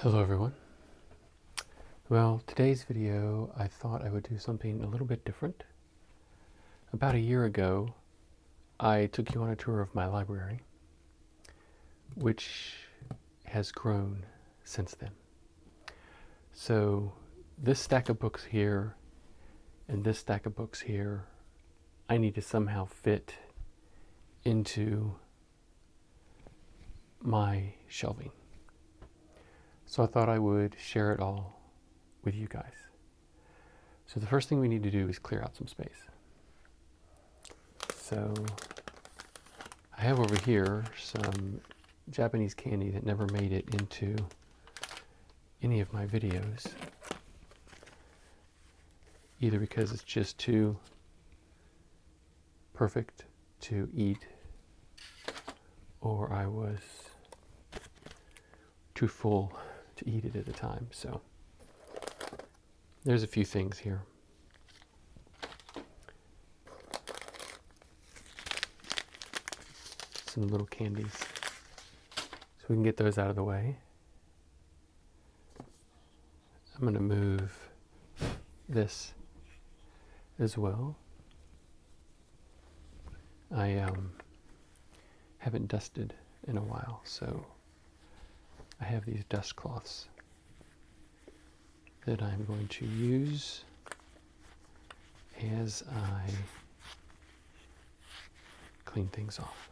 Hello everyone. Well, today's video I thought I would do something a little bit different. About a year ago, I took you on a tour of my library, which has grown since then. So this stack of books here and this stack of books here, I need to somehow fit into my shelving. So I thought I would share it all with you guys. So the first thing we need to do is clear out some space. So I have over here some Japanese candy that never made it into any of my videos, either because it's just too perfect to eat, or I was too full to eat it at the time. So there's a few things here. Some little candies. So we can get those out of the way. I'm going to move this as well. I haven't dusted in a while, so I have these dust cloths that I'm going to use as I clean things off.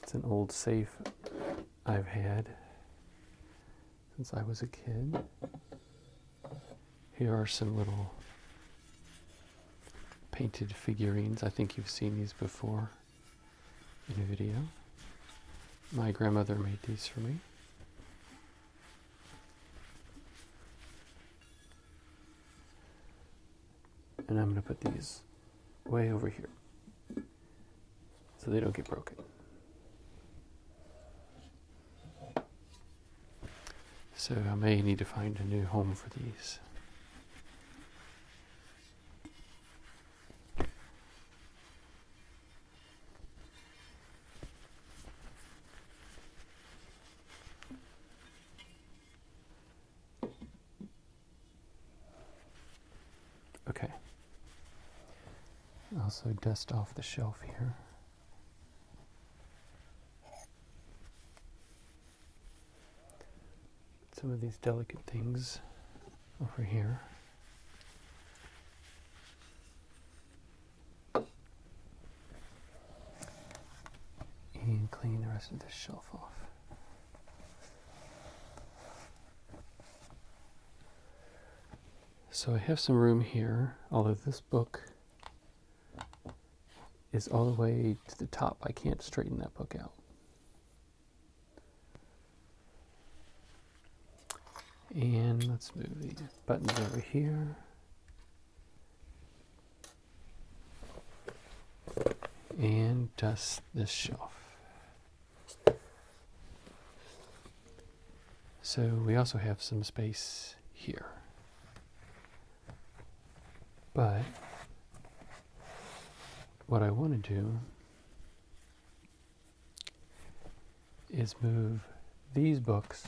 It's an old safe I've had since I was a kid. Here are some little painted figurines. I think you've seen these before in a video. My grandmother made these for me. And I'm going to put these way over here so they don't get broken. So I may need to find a new home for these. Okay. Also dust off the shelf here. Some of these delicate things over here. And clean the rest of this shelf off. So I have some room here, although this book is all the way to the top. I can't straighten that book out. And let's move the buttons over here. And dust this shelf. So we also have some space here. But what I want to do is move these books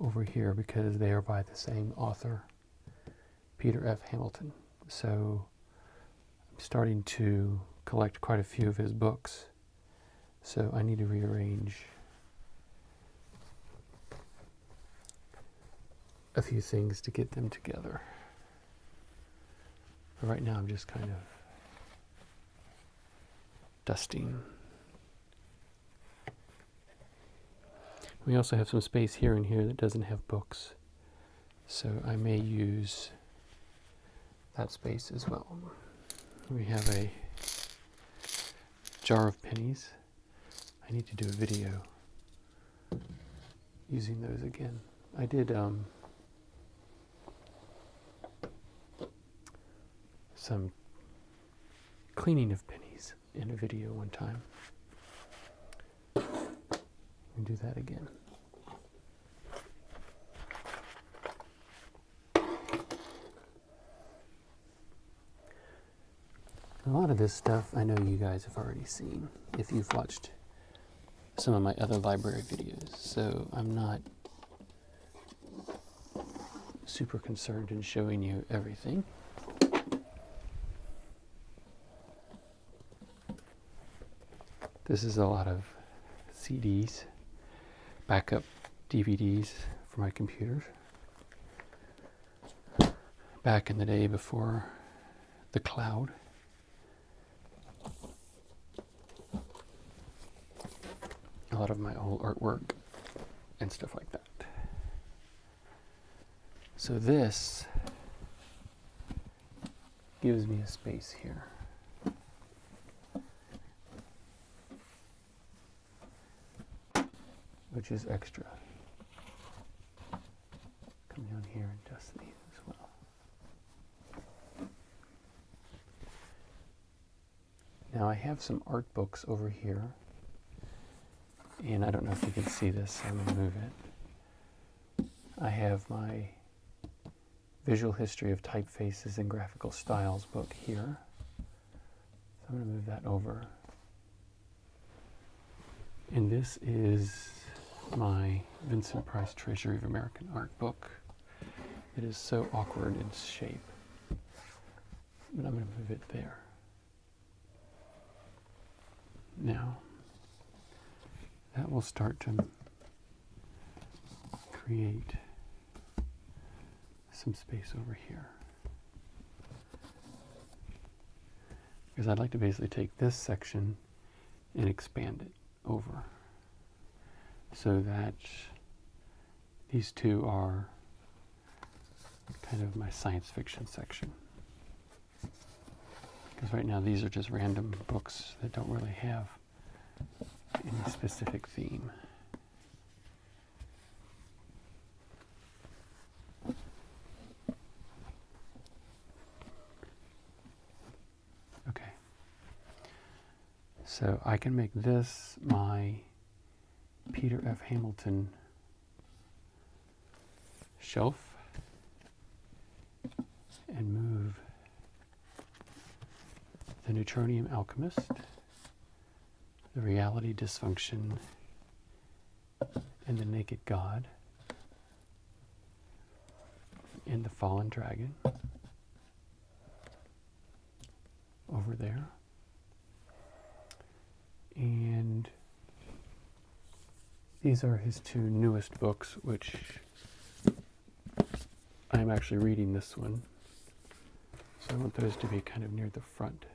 over here because they are by the same author, Peter F. Hamilton. So I'm starting to collect quite a few of his books. So I need to rearrange a few things to get them together. But right now I'm just kind of dusting. We also have some space here and here that doesn't have books, so I may use that space as well. We have a jar of pennies. I need to do a video using those again. I did some cleaning of pennies in a video one time. And do that again. lot of this stuff I know you guys have already seen if you've watched some of my other library videos, so I'm not super concerned in showing you everything. This is a lot of CDs, backup DVDs for my computers. Back in the day before the cloud. A lot of my old artwork and stuff like that. So this gives me a space here. Which is extra. Come down here and dust these as well. Now I have some art books over here, and I don't know if you can see this, so I'm going to move it. I have my Visual History of Typefaces and Graphical Styles book here. So I'm going to move that over. And this is my Vincent Price Treasury of American Art book. It is so awkward in shape, but I'm going to move it there. Now, that will start to create some space over here. Because I'd like to basically take this section and expand it over so that these two are kind of my science fiction section. Because right now these are just random books that don't really have any specific theme. Okay. So I can make this my Peter F. Hamilton shelf and move The Neutronium Alchemist, The Reality Dysfunction, and The Naked God, and The Fallen Dragon over there. And these are his two newest books, which I'm actually reading this one. So I want those to be kind of near the front.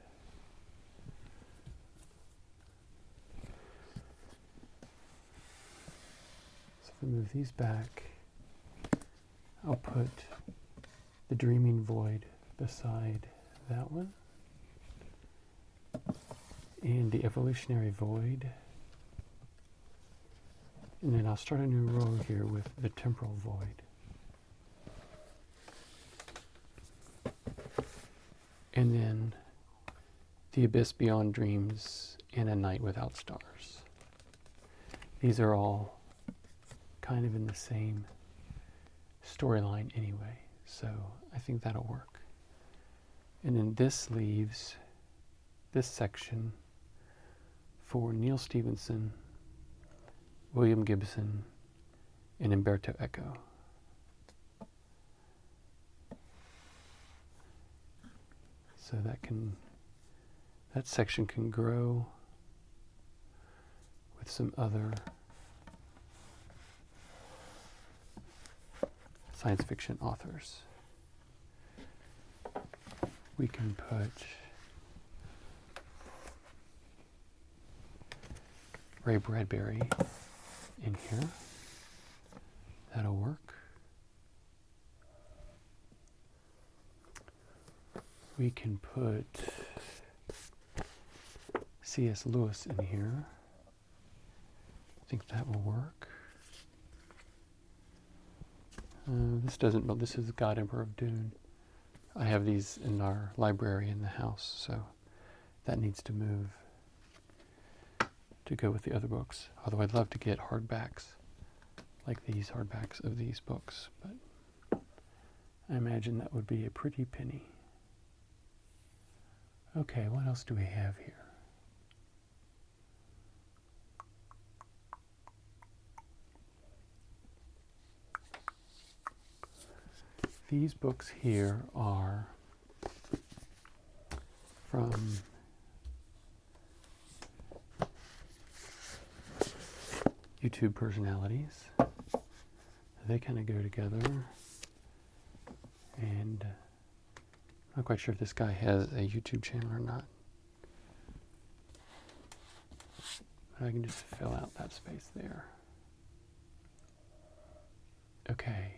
So if I move these back, I'll put The Dreaming Void beside that one. And The Evolutionary Void. And then I'll start a new row here with The Temporal Void. And then The Abyss Beyond Dreams and A Night Without Stars. These are all kind of in the same storyline anyway, so I think that'll work. And then this leaves this section for Neal Stephenson, William Gibson, and Umberto Eco. So that section can grow with some other science fiction authors. We can put Ray Bradbury in here. That'll work. We can put C.S. Lewis in here. I think that will work. This doesn't, but this is God Emperor of Dune. I have these in our library in the house, so that needs to move to go with the other books. Although I'd love to get hardbacks, like these hardbacks of these books, but I imagine that would be a pretty penny. Okay, what else do we have here? These books here are from YouTube personalities. They kind of go together, and I'm not quite sure if this guy has a YouTube channel or not. But I can just fill out that space there. Okay.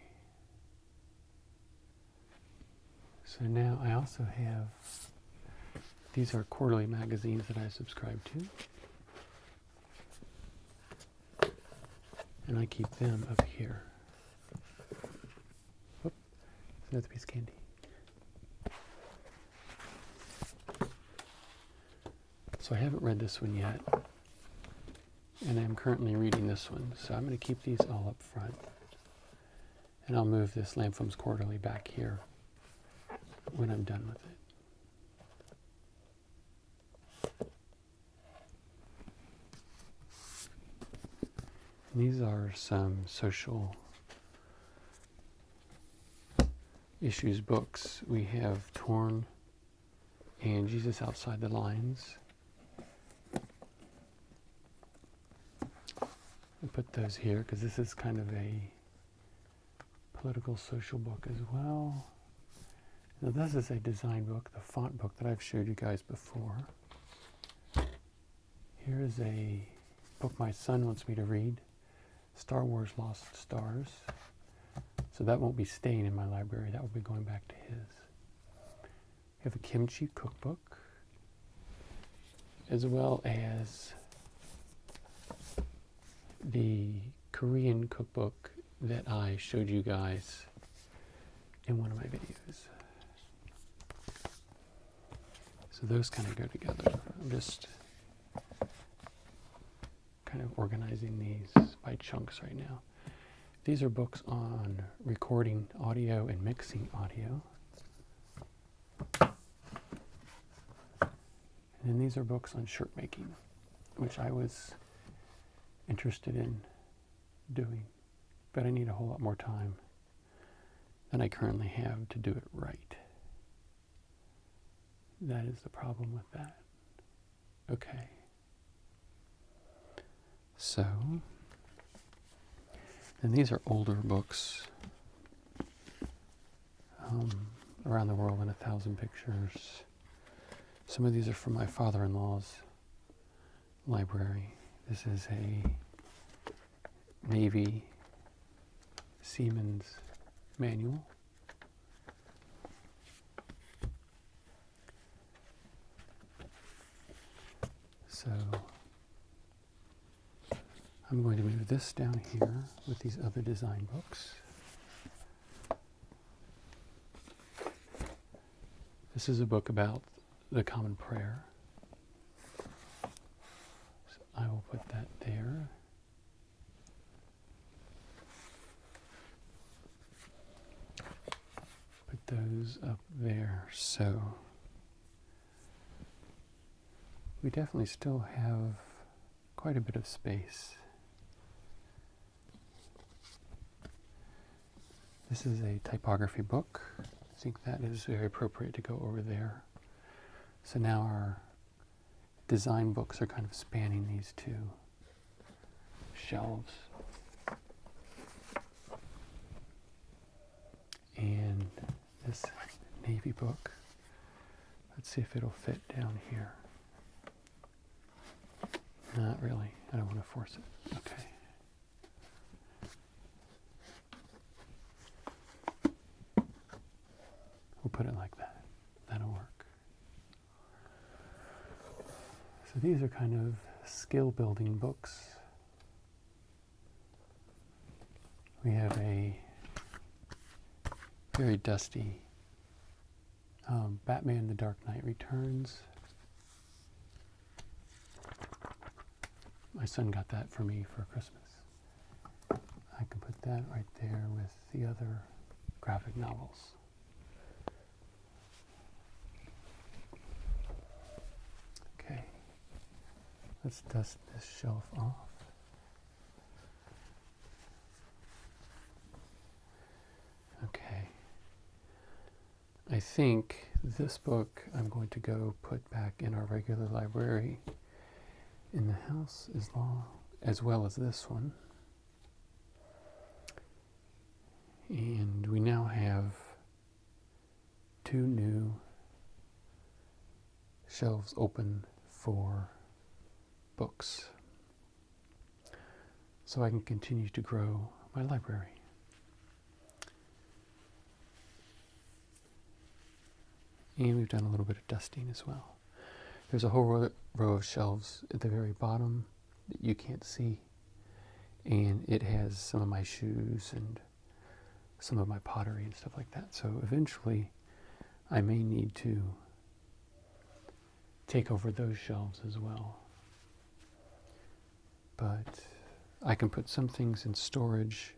So now I also have, these are quarterly magazines that I subscribe to. And I keep them up here. Whoop, another piece of candy. So I haven't read this one yet. And I'm currently reading this one. So I'm going to keep these all up front. And I'll move this Lamb Films Quarterly back here when I'm done with it. And these are some social issues books. We have Torn and Jesus Outside the Lines. I put those here because this is kind of a political social book as well. Now this is a design book, the font book that I've showed you guys before. Here is a book my son wants me to read, Star Wars Lost Stars. So that won't be staying in my library, that will be going back to his. We have a kimchi cookbook, as well as the Korean cookbook that I showed you guys in one of my videos. So those kind of go together. I'm just kind of organizing these by chunks right now. These are books on recording audio and mixing audio. And then these are books on shirt making, which I was interested in doing, but I need a whole lot more time than I currently have to do it right. That is the problem with that. Okay. So, and these are older books. Around the World in 1,000 Pictures. Some of these are from my father-in-law's library. This is a Navy Seaman's manual. So I'm going to move this down here with these other design books. This is a book about the Common Prayer. So I will put that there. Put those up there. So we definitely still have quite a bit of space. This is a typography book. I think that is very appropriate to go over there. So now our design books are kind of spanning these two shelves. And this Navy book, let's see if it'll fit down here. Not really. I don't want to force it. Okay. We'll put it like that. That'll work. So these are kind of skill building books. We have a very dusty Batman The Dark Knight Returns. My son got that for me for Christmas. I can put that right there with the other graphic novels. Let's dust this shelf off. Okay. I think this book I'm going to go put back in our regular library in the house as well as this one. And we now have 2 new shelves open for books, so I can continue to grow my library. And we've done a little bit of dusting as well. There's a whole row of shelves at the very bottom that you can't see, and it has some of my shoes and some of my pottery and stuff like that. So eventually I may need to take over those shelves as well. But I can put some things in storage,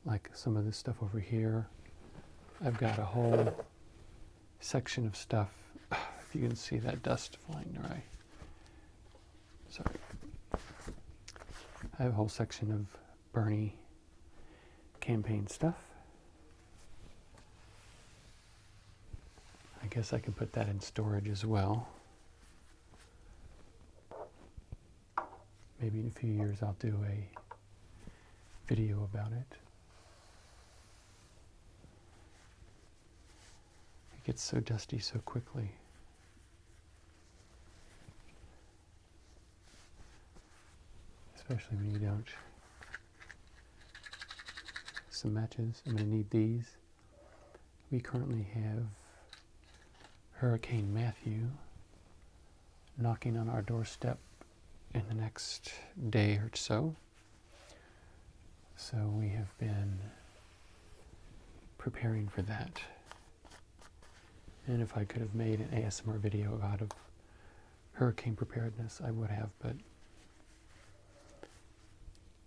like some of this stuff over here. I've got a whole section of stuff. If you can see that dust flying away. Sorry. I have a whole section of Bernie campaign stuff. I guess I can put that in storage as well. Maybe in a few years I'll do a video about it. It gets so dusty so quickly. Especially when you don't. Some matches. I'm going to need these. We currently have Hurricane Matthew knocking on our doorstep in the next day or so. So we have been preparing for that. And if I could have made an ASMR video out of hurricane preparedness, I would have, but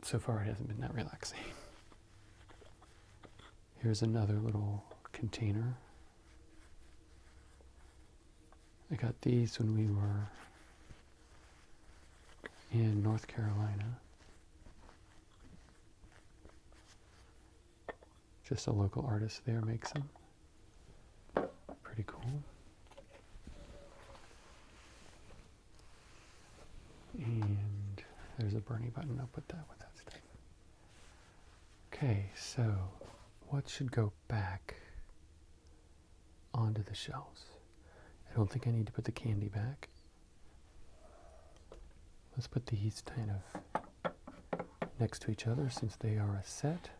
so far it hasn't been that relaxing. Here's another little container. I got these when we were in North Carolina. Just a local artist there makes them. Pretty cool. And there's a Bernie button. I'll put that with that stuff. Okay, so what should go back onto the shelves? I don't think I need to put the candy back. Let's put these kind of next to each other since they are a set.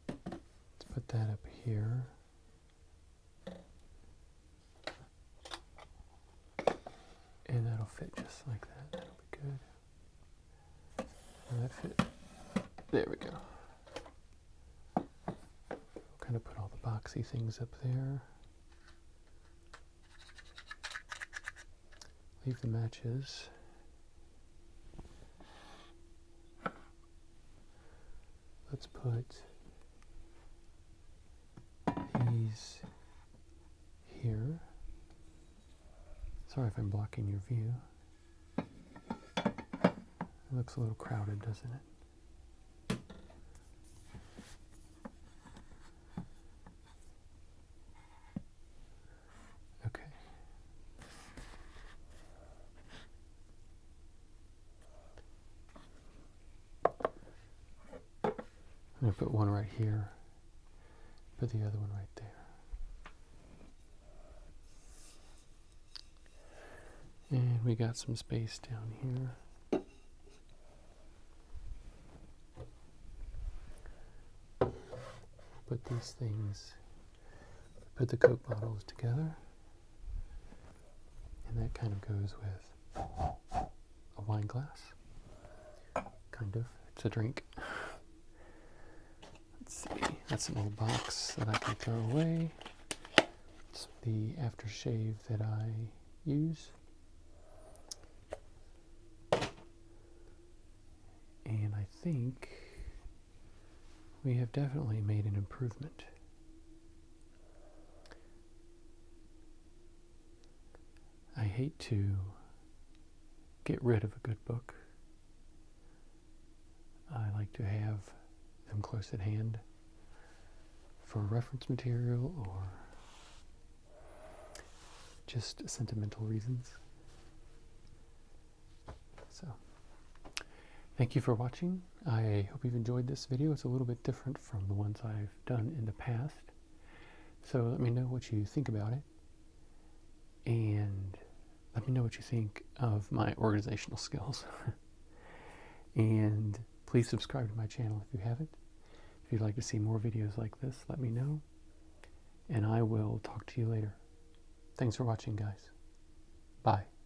Let's put that up here. And that'll fit just like that. That'll be good. And that fit. There we go. Kind of put all the boxy things up there. Leave the matches. Let's put these here. Sorry if I'm blocking your view. It looks a little crowded, doesn't it? Okay. I'm going to put one right here, put the other one right there. And we got some space down here. Put these things, put the Coke bottles together, and that kind of goes with a wine glass. Kind of. It's a drink. Let's see. That's an old box that I can throw away. It's the aftershave that I use. And I think we have definitely made an improvement. hate to get rid of a good book. I like to have them close at hand for reference material or just sentimental reasons. So, thank you for watching. I hope you've enjoyed this video. It's a little bit different from the ones I've done in the past. So let me know what you think about it. And let me know what you think of my organizational skills. And please subscribe to my channel if you haven't. If you'd like to see more videos like this, let me know. And I will talk to you later. Thanks for watching, guys. Bye.